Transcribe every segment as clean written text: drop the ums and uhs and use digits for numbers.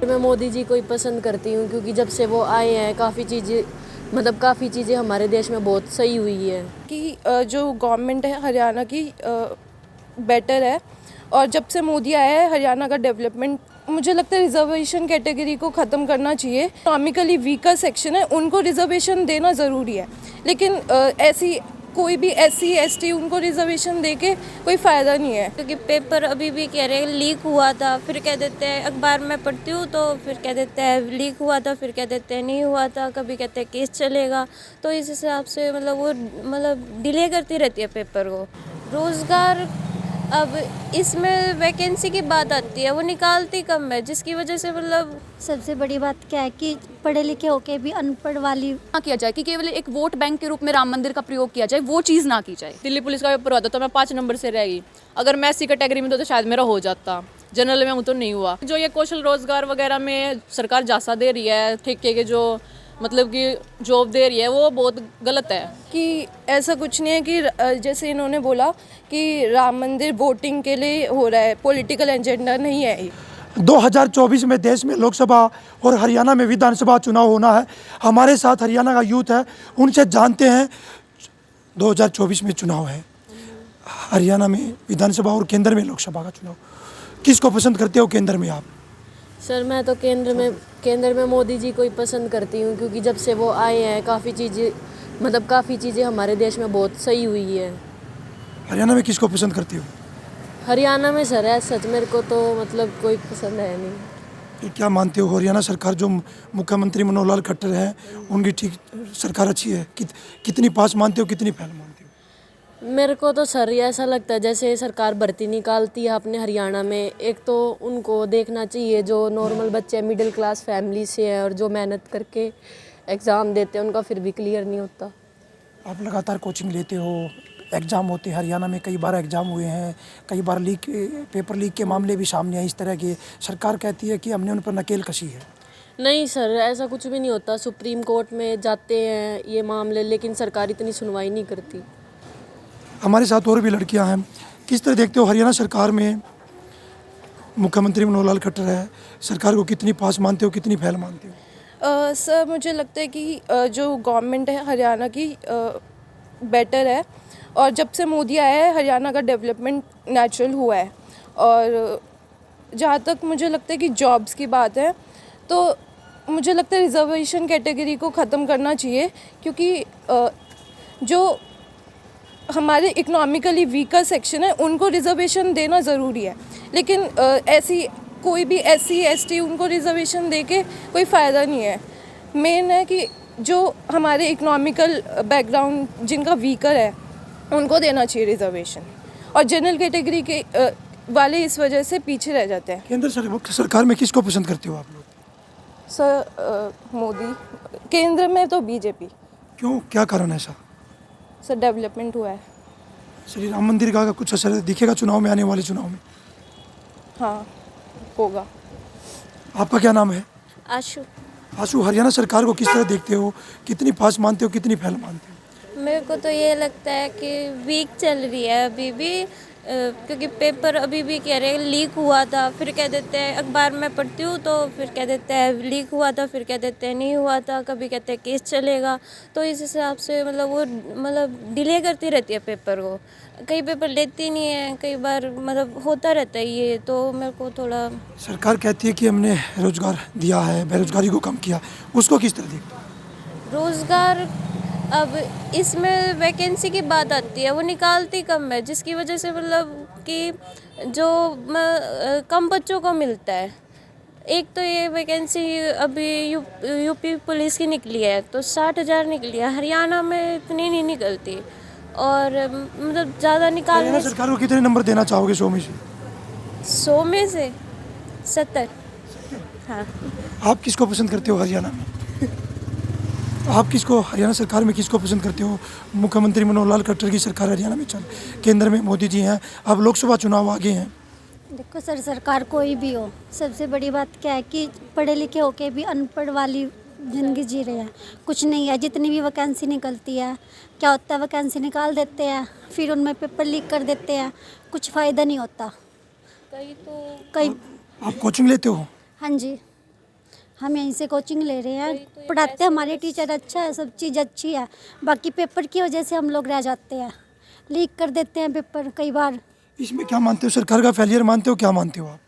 मैं मोदी जी को ही पसंद करती हूँ क्योंकि जब से वो आए हैं काफ़ी चीज़ें हमारे देश में बहुत सही हुई है कि जो गवर्नमेंट है हरियाणा की बेटर है। और जब से मोदी आया है हरियाणा का डेवलपमेंट, मुझे लगता है रिजर्वेशन कैटेगरी को ख़त्म करना चाहिए। इकोनॉमिकली वीकर सेक्शन है उनको रिजर्वेशन देना ज़रूरी है, लेकिन ऐसी कोई भी SC ST उनको रिजर्वेशन दे के कोई फ़ायदा नहीं है। क्योंकि पेपर अभी भी कह रहे हैं लीक हुआ था, फिर कह देते हैं अखबार में पढ़ती हूँ तो फिर कह देते हैं लीक हुआ था, फिर कह देते हैं नहीं हुआ था, कभी कहते हैं केस चलेगा। तो इस हिसाब से वो डिले करती रहती है पेपर को। रोज़गार अब इसमें वैकेंसी की बात आती है, वो निकालती कम है, जिसकी वजह से सबसे बड़ी बात क्या है कि पढ़े लिखे होके भी अनपढ़ वाली ना किया जाए कि केवल एक वोट बैंक के रूप में राम मंदिर का प्रयोग किया जाए, वो चीज़ ना की जाए। दिल्ली पुलिस का पेपर हुआ था तो मैं 5 नंबर से रह गई। अगर मैं SC कैटेगरी में तो शायद मेरा हो जाता, जनरल में हूँ तो नहीं हुआ। जो ये कौशल रोजगार वगैरह में सरकार जासा दे रही है, ठेके के जो कि जॉब दे रही है, वो बहुत गलत है। कि ऐसा कुछ नहीं है कि जैसे इन्होंने बोला कि राम मंदिर वोटिंग के लिए हो रहा है, पॉलिटिकल एजेंडा नहीं है ये। 2024 में देश में लोकसभा और हरियाणा में विधानसभा चुनाव होना है। हमारे साथ हरियाणा का यूथ है, उनसे जानते हैं। 2024 में चुनाव है, हरियाणा में विधानसभा और केंद्र में लोकसभा का चुनाव। किसको पसंद करते हो केंद्र में आप? सर मैं तो केंद्र में मोदी जी को ही पसंद करती हूँ क्योंकि जब से वो आए हैं काफ़ी चीज़ें हमारे देश में बहुत सही हुई है। हरियाणा में किसको पसंद करते हो? हरियाणा में सर है सच, मेरे को तो कोई पसंद है नहीं। ये क्या मानते हो, हरियाणा सरकार जो मुख्यमंत्री मनोहर लाल खट्टर हैं, उनकी ठीक सरकार अच्छी है? कितनी पास मानते हो, कितनी फेल मानते हो? मेरे को तो सर ऐसा लगता है जैसे सरकार भर्ती निकालती है अपने हरियाणा में, एक तो उनको देखना चाहिए जो नॉर्मल बच्चे मिडिल क्लास फैमिली से हैं और जो मेहनत करके एग्ज़ाम देते हैं उनका फिर भी क्लियर नहीं होता। आप लगातार कोचिंग लेते हो, एग्ज़ाम होते हैं हरियाणा में, कई बार एग्ज़ाम हुए हैं, कई बार पेपर लीक के मामले भी सामने आए। इस तरह के सरकार कहती है कि हमने उन पर नकेल कसी है। नहीं सर, ऐसा कुछ भी नहीं होता। सुप्रीम कोर्ट में जाते हैं ये मामले, लेकिन सरकार इतनी सुनवाई नहीं करती। हमारे साथ और भी लड़कियां हैं। किस तरह देखते हो हरियाणा सरकार में मुख्यमंत्री मनोहर लाल खट्टर है, सरकार को कितनी पास मानते हो, कितनी फेल मानते हो? सर मुझे लगता है कि जो गवर्नमेंट है हरियाणा की बेटर है। और जब से मोदी आया है हरियाणा का डेवलपमेंट नेचुरल हुआ है। और जहाँ तक मुझे लगता है कि जॉब्स की बात है तो मुझे लगता है रिजर्वेशन कैटेगरी को ख़त्म करना चाहिए, क्योंकि जो हमारे इकोनॉमिकली वीकर सेक्शन है उनको रिजर्वेशन देना ज़रूरी है, लेकिन ऐसी कोई भी SC ST उनको रिजर्वेशन दे के कोई फ़ायदा नहीं है। मेन है कि जो हमारे इकोनॉमिकल बैकग्राउंड जिनका वीकर है उनको देना चाहिए रिजर्वेशन, और जनरल कैटेगरी के वाले इस वजह से पीछे रह जाते हैं। केंद्र सरकार में किसको पसंद करते हो आप लोग? सर मोदी। केंद्र में तो BJP। क्यों, क्या कारण है ऐसा? सर डेवलपमेंट हुआ है। श्री राम मंदिर का कुछ असर दिखेगा चुनाव में, आने वाले चुनाव में? हाँ होगा। आपका क्या नाम है? आशु। आशु, हरियाणा सरकार को किस तरह देखते हो, कितनी पास मानते हो, कितनी फेल मानते हो? मेरे को तो ये लगता है कि वीक चल रही है अभी भी, क्योंकि पेपर अभी भी कह रहे हैं लीक हुआ था, फिर कह देते हैं अखबार में पढ़ती हूँ तो फिर कह देते हैं लीक हुआ था, फिर कह देते हैं नहीं हुआ था, कभी कहते हैं केस चलेगा। तो इस हिसाब से वो डिले करती रहती है पेपर को। कई पेपर लेती नहीं है, कई बार होता रहता है ये। तो मेरे को थोड़ा, सरकार कहती है कि हमने रोजगार दिया है, बेरोजगारी को कम किया, उसको किस तरह देखते हो? रोज़गार अब इसमें वैकेंसी की बात आती है, वो निकालती कम है, जिसकी वजह से कि जो कम बच्चों को मिलता है। एक तो ये वैकेंसी अभी यूपी पुलिस की निकली है तो 60,000 निकली है, हरियाणा में इतनी नहीं निकलती। और ज़्यादा निकालने सरकार को कितने नंबर देना चाहोगे 100 में से? 100 में से 70। हाँ। आप किसको पसंद करते हो हरियाणा में? आप हरियाणा सरकार में किसको पसंद करते हो? मुख्यमंत्री मनोहर लाल खट्टर की सरकार हरियाणा में चल, केंद्र में मोदी जी हैं, अब लोकसभा चुनाव आगे हैं। देखो सर, सरकार कोई भी हो, सबसे बड़ी बात क्या है कि पढ़े लिखे होके भी अनपढ़ वाली ज़िंदगी जी रहे हैं। कुछ नहीं है, जितनी भी वैकेंसी निकलती है क्या होता है, वैकेंसी निकाल देते हैं, फिर उनमें पेपर लीक कर देते हैं, कुछ फ़ायदा नहीं होता। कई तो आप कोचिंग लेते हो? हाँ जी। हम यहीं से कोचिंग ले रहे हैं, पढ़ाते हमारे टीचर अच्छा है, सब चीज़ अच्छी है। बाकी पेपर की वजह से हम लोग रह जाते हैं, लीक कर देते हैं पेपर कई बार। इसमें क्या मानते हो, सरकार का फेलियर मानते हो, क्या मानते हो आप?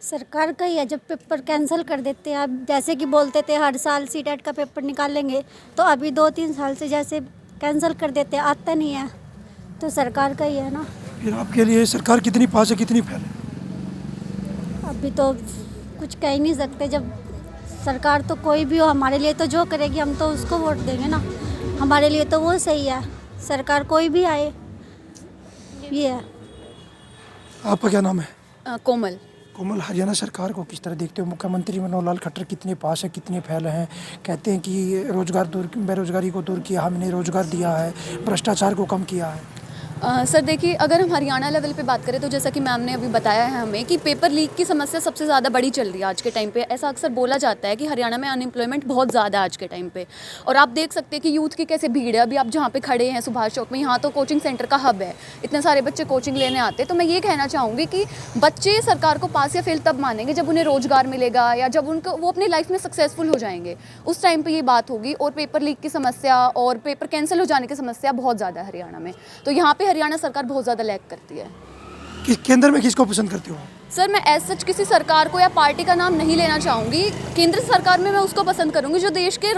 सरकार का ही है, जब पेपर कैंसिल कर देते हैं। अब जैसे कि बोलते थे हर साल सीटेट का पेपर निकालेंगे, तो अभी 2-3 साल से जैसे कैंसिल कर देते हैं, आता नहीं है, तो सरकार का ही है ना। फिर आपके लिए सरकार कितनी पास है, कितनी फेल है? अभी तो कुछ कह ही नहीं सकते, जब सरकार तो कोई भी हो हमारे लिए तो जो करेगी हम तो उसको वोट देंगे ना, हमारे लिए तो वो सही है। सरकार कोई भी आए, ये है। आपका क्या नाम है? कोमल। कोमल, हरियाणा सरकार को किस तरह देखते हो? मुख्यमंत्री मनोहर लाल खट्टर कितने पास है, कितने फैल हैं? कहते हैं कि बेरोजगारी को दूर किया, हमने रोजगार दिया है, भ्रष्टाचार को कम किया है। सर देखिए, अगर हम हरियाणा लेवल पे बात करें तो जैसा कि मैम ने अभी बताया है हमें कि पेपर लीक की समस्या सबसे ज़्यादा बड़ी चल रही है आज के टाइम पे। ऐसा अक्सर बोला जाता है कि हरियाणा में अनएम्प्लॉयमेंट बहुत ज़्यादा है आज के टाइम पे, और आप देख सकते हैं कि यूथ की कैसे भीड़ है। अभी आप जहाँ पे खड़े हैं सुभाष चौक में, यहाँ तो कोचिंग सेंटर का हब है, इतने सारे बच्चे कोचिंग लेने आते हैं। तो मैं ये कहना चाहूँगी कि बच्चे सरकार को पास या फेल तब मानेंगे जब उन्हें रोज़गार मिलेगा, या जब उनको वो अपनी लाइफ में सक्सेसफुल हो जाएंगे, उस टाइम पर ये बात होगी। और पेपर लीक की समस्या और पेपर कैंसिल हो जाने की समस्या बहुत ज़्यादा है हरियाणा में, तो यहाँ पर हरियाणा सरकार बहुत ज़्यादा लैग करती है। केंद्र में किसको पसंद करते हो? सर मैं एज सच किसी सरकार को या पार्टी का नाम नहीं लेना चाहूँगी। केंद्र सरकार में मैं उसको पसंद करूँगी जो देश के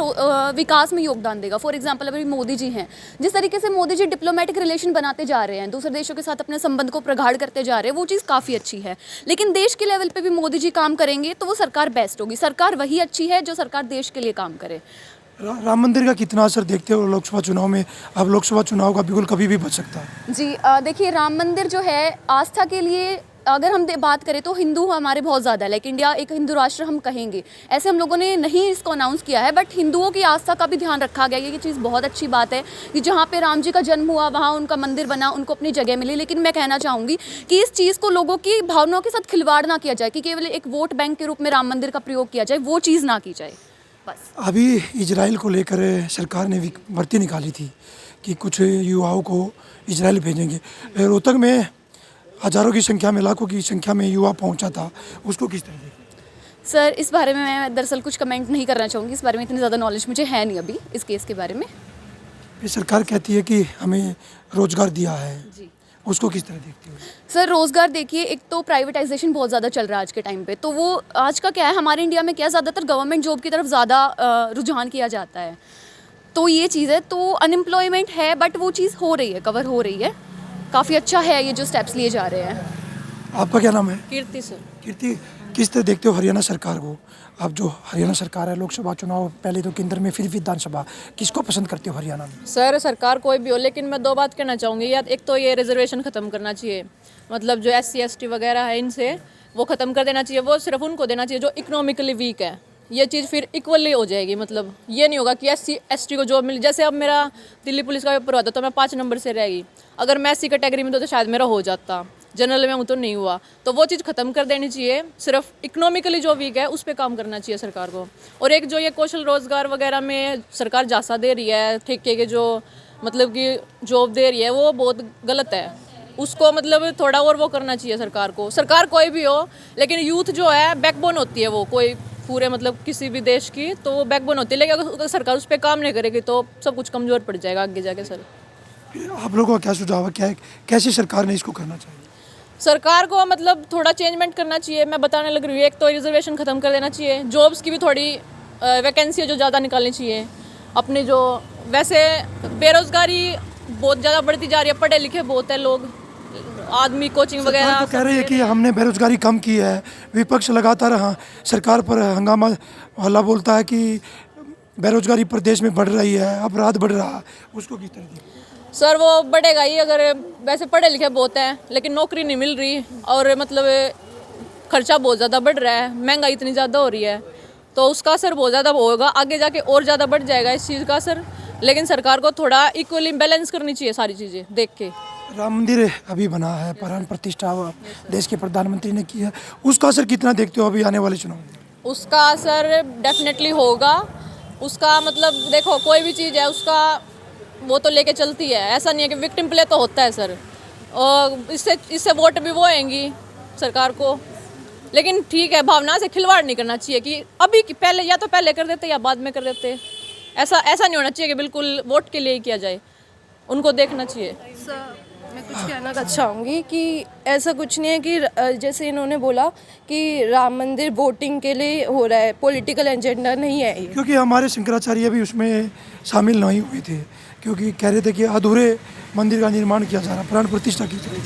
विकास में योगदान देगा। फॉर एग्जांपल अभी मोदी जी हैं, जिस तरीके से मोदी जी डिप्लोमेटिक रिलेशन बनाते जा रहे हैं, दूसरे देशों के साथ अपने संबंध को प्रगाढ़ करते जा रहे हैं, वो चीज़ काफ़ी अच्छी है। लेकिन देश के लेवल पर भी मोदी जी काम करेंगे तो वो सरकार बेस्ट होगी। सरकार वही अच्छी है जो सरकार देश के लिए काम करे। राम मंदिर का कितना असर देखते हो लोकसभा चुनाव में? अब लोकसभा चुनाव का बिल्कुल कभी भी बच सकता है। जी देखिए, राम मंदिर जो है आस्था के लिए अगर हम बात करें तो हिंदू हमारे बहुत ज़्यादा है, लाइक इंडिया एक हिंदू राष्ट्र हम कहेंगे, ऐसे हम लोगों ने नहीं इसको अनाउंस किया है, बट हिंदुओं की आस्था का भी ध्यान रखा गया। ये चीज़ बहुत अच्छी बात है कि जहाँ पे राम जी का जन्म हुआ वहाँ उनका मंदिर बना, उनको अपनी जगह मिली। लेकिन मैं कहना चाहूँगी कि इस चीज़ को लोगों की भावनाओं के साथ खिलवाड़ ना किया जाए, कि केवल एक वोट बैंक के रूप में राम मंदिर का प्रयोग किया जाए, वो चीज़ ना की जाए बस। अभी इजराइल को लेकर सरकार ने भर्ती निकाली थी कि कुछ युवाओं को इजराइल भेजेंगे। रोहतक में हज़ारों की संख्या में, लाखों की संख्या में युवा पहुंचा था, उसको किस तरह देखते? सर इस बारे में मैं दरअसल कुछ कमेंट नहीं करना चाहूँगी, इस बारे में इतनी ज़्यादा नॉलेज मुझे है नहीं अभी इस केस के बारे में। फिर सरकार कहती है कि हमें रोजगार दिया है जी, उसको किस तरह देखते हो? सर रोज़गार देखिए, एक तो प्राइवेटाइजेशन बहुत ज़्यादा चल रहा है आज के टाइम पे, तो वो आज का क्या है, हमारे इंडिया में क्या ज़्यादातर गवर्नमेंट जॉब की तरफ ज़्यादा रुझान किया जाता है, तो ये चीज़ है। तो अनएम्प्लॉयमेंट है बट वो चीज़ हो रही है, कवर हो रही है, काफ़ी अच्छा है ये जो स्टेप्स लिए जा रहे हैं। आपका क्या नाम है? कीर्ति सर। कीर्ति, किस तरह देखते हो हरियाणा सरकार को? अब जो हरियाणा सरकार है, लोकसभा चुनाव पहले तो केंद्र में, फिर विधानसभा, किसको पसंद करते हो हरियाणा में? सर सरकार कोई भी हो, लेकिन मैं दो बात कहना चाहूँगी। या एक तो ये रिजर्वेशन ख़त्म करना चाहिए, मतलब जो SC ST वगैरह है इनसे वो ख़त्म कर देना चाहिए। वो सिर्फ उनको देना चाहिए जो इकोनॉमिकली वीक है, ये चीज़ फिर इक्वली हो जाएगी। मतलब ये नहीं होगा कि SC ST को जॉब मिले। जैसे अब मेरा दिल्ली पुलिस का पेपर हुआ था तो मैं 5 नंबर से रहेगी, अगर मैं SC कैटेगरी में तो शायद मेरा हो जाता, जनरल में हूँ तो नहीं हुआ। तो वो चीज़ ख़त्म कर देनी चाहिए, सिर्फ इकोनॉमिकली जो वीक है उस पर काम करना चाहिए सरकार को। और एक जो ये कौशल रोज़गार वगैरह में सरकार जासा दे रही है, ठेके के जो मतलब कि जॉब दे रही है, वो बहुत गलत है। उसको मतलब थोड़ा और वो करना चाहिए सरकार को। सरकार कोई भी हो, लेकिन यूथ जो है बैकबोन होती है, वो कोई पूरे मतलब किसी भी देश की तो वो बैकबोन होती है। लेकिन अगर सरकार उस पर काम नहीं करेगी तो सब कुछ कमज़ोर पड़ जाएगा आगे जाके। सर आप लोगों का क्या सुझाव है, क्या कैसी सरकार ने इसको करना चाहिए? सरकार को मतलब थोड़ा चेंजमेंट करना चाहिए। मैं बताने लग रही हूँ, एक तो रिजर्वेशन ख़त्म कर देना चाहिए, जॉब्स की भी थोड़ी वैकेंसी जो ज़्यादा निकालनी चाहिए। अपनी जो वैसे बेरोज़गारी बहुत ज़्यादा बढ़ती जा रही है, पढ़े लिखे बहुत है लोग, आदमी कोचिंग वगैरह तो कह रही है कि हमने बेरोजगारी कम की है। विपक्ष लगातार सरकार पर हंगामा हल्ला बोलता है कि बेरोजगारी प्रदेश में बढ़ रही है, अपराध बढ़ रहा है, उसको किस तरह देखते हैं? सर वो बढ़ेगा ही, अगर वैसे पढ़े लिखे बहुत हैं लेकिन नौकरी नहीं मिल रही, और मतलब खर्चा बहुत ज़्यादा बढ़ रहा है, महंगाई इतनी ज़्यादा हो रही है, तो उसका असर बहुत ज़्यादा होगा, आगे जाके और ज़्यादा बढ़ जाएगा इस चीज़ का असर। लेकिन सरकार को थोड़ा इक्वली बैलेंस करनी चाहिए सारी चीज़ें देख के। राम मंदिर अभी बना है, प्राण प्रतिष्ठा देश के प्रधानमंत्री ने की है, उसका असर कितना देखते हो अभी आने वाले चुनाव में? उसका असर डेफिनेटली होगा। उसका मतलब देखो, कोई भी चीज़ है उसका वो तो लेके चलती है, ऐसा नहीं है कि विक्टिम प्ले तो होता है सर, और इससे वोट भी वो आएंगी सरकार को, लेकिन ठीक है, भावना से खिलवाड़ नहीं करना चाहिए कि अभी की पहले, या तो पहले कर देते या बाद में कर देते। ऐसा नहीं होना चाहिए कि बिल्कुल वोट के लिए ही किया जाए, उनको देखना चाहिए। मैं कुछ कहना चाहूँगी कि ऐसा कुछ नहीं है कि जैसे इन्होंने बोला कि राम मंदिर वोटिंग के लिए हो रहा है, पॉलिटिकल एजेंडा नहीं है ये। क्योंकि हमारे शंकराचार्य भी उसमें शामिल नहीं हुए थे, क्योंकि कह रहे थे कि अधूरे मंदिर का निर्माण किया जा रहा, प्राण प्रतिष्ठा की जा रही।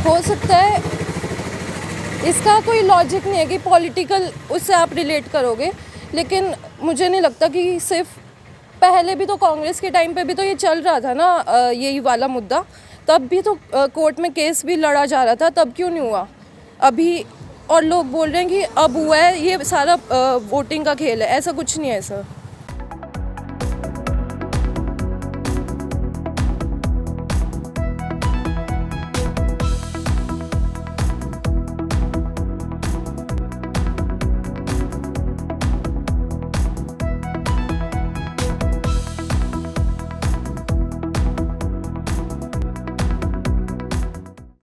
हो सकता है, इसका कोई लॉजिक नहीं है कि पॉलिटिकल उससे आप रिलेट करोगे, लेकिन मुझे नहीं लगता कि सिर्फ, पहले भी तो कांग्रेस के टाइम पे भी तो ये चल रहा था ना, यही वाला मुद्दा, तब भी तो कोर्ट में केस भी लड़ा जा रहा था, तब क्यों नहीं हुआ अभी? और लोग बोल रहे हैं कि अब हुआ है, ये सारा वोटिंग का खेल है, ऐसा कुछ नहीं है सर।